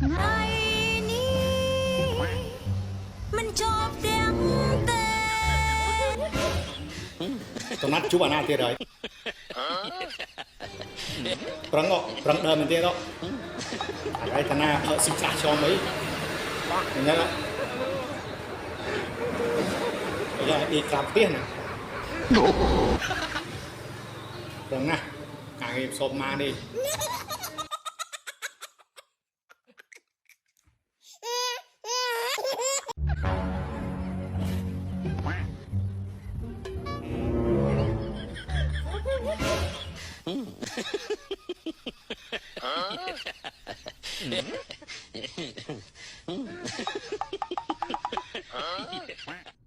ngày ní mình cho tiếng tê tôi nát chú bà na tiệt rồi prang đơm mình tiệt đó cái thằng na ở xích xa cho mấy mình nhớ đó bây giờ đi cặp tiền này prang na cả hiệp sộp ma đi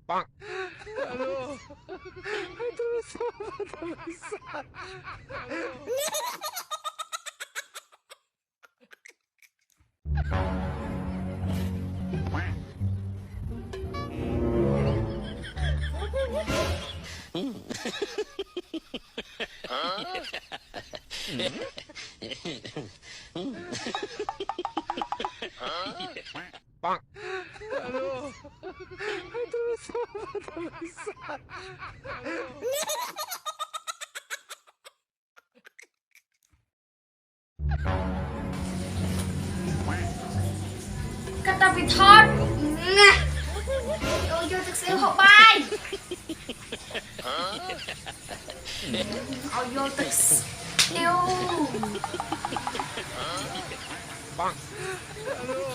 Bang. Aduh. Itu sama besar. Bang. Aduh. Itu sama besar. kata pithon nè tôi vô thực sự hộ bài vô thực siêu Bang. Aduh.